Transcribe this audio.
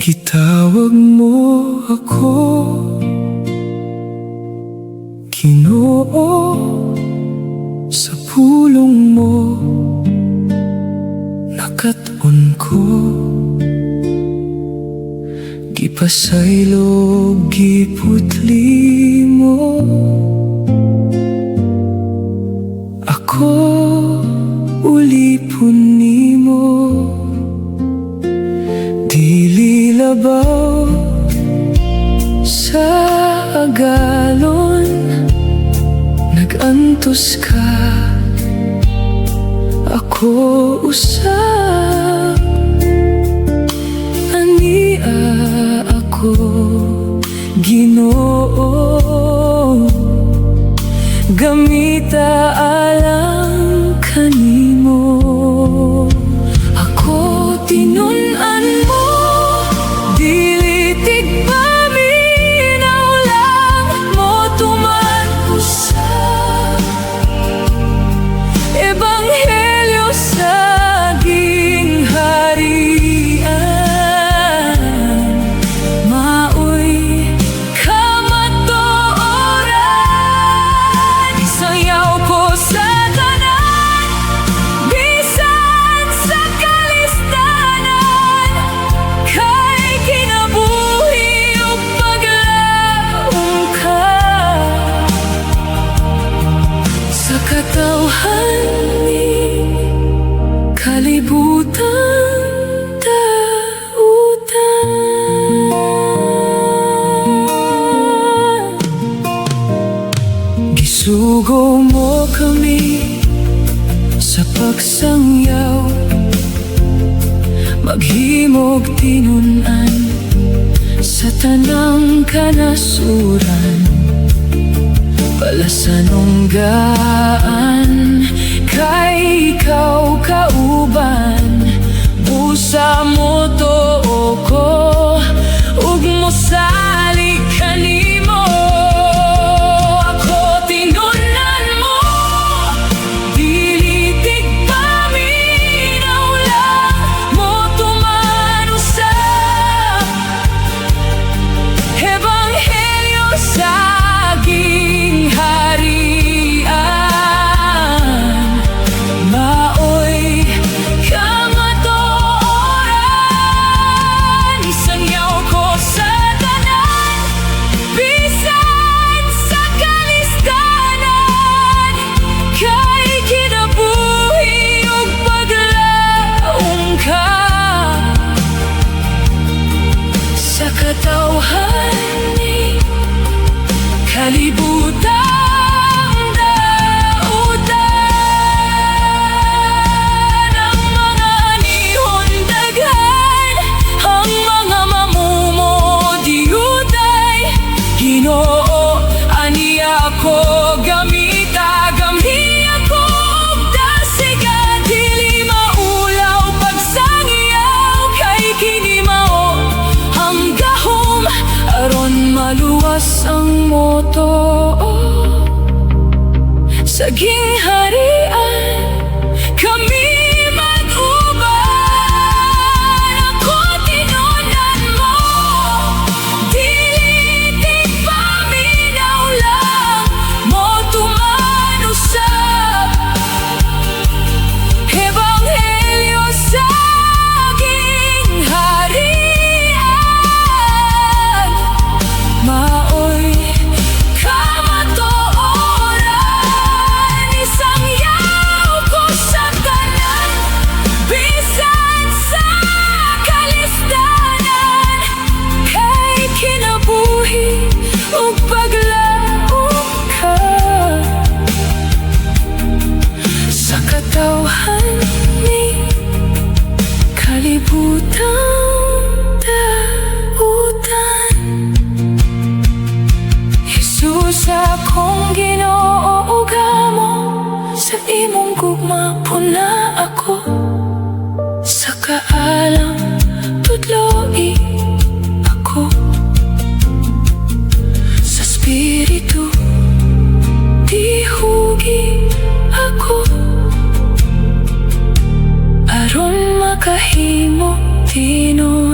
Gitawag mo ako, Ginoo, sa pulong mo nakaton ko. Gipasaylo, giputli mo ako, ulipon nimo. Dili labaw sa agalon, nagantos ka, ako usab. Ania ako, Ginoo, gamita alang kanimo. Ako tinunan mo, dili tigpaminaw lang mo tuman usab. Ebanghelyo sa gingharian, maoy kamatuoran. Isayaw ko sa tanan, bisan sa kalistanan, kay kinabuhi ug paglaom ka. Sa katawhan ni kalibutan dautan. Gisugo mo kami sa pagsangyaw, maghimog tinunan sa tanang kanasuran. Palasanong gaan, kay ikaw kauban. Busa mo too ko, ug mosalig kanimo. Ako tinunan mo, dili tigpaminaw lang mo tuman usab. Ebanghelyo sa gingharian, maoy kamatuoran. Isangyaw ko sa tanan, bisan sa kalistanan, kay kinabuhi ug paglaom ka. Sa katawhan ni kalibutang dautan, ang mga anihon daghan, ang mga mamumo diutay. Ginoo, ania ako, gamita, gamhi ako, ug dasiga, dili maulaw pagsangyaw, kay kini mao ang gahom, aron maluwas ang moto sa gingharian. Kami mag-uban, ako tinunan mo, dili tigpaminaw lang mo tuman usab. Ebanghelyo sa gingharian, maoy kamatuoran. Isangyaw ko sa tanan, bisan sa kalistanan, kay kinabuhi ug paglaom ka. Sa katawhan ni kalibutang dautan. Jesus, akong Ginoo, gamo sa imong gugma puna ako. Sa kaalam tudloi ako, sa Espiritu tinood.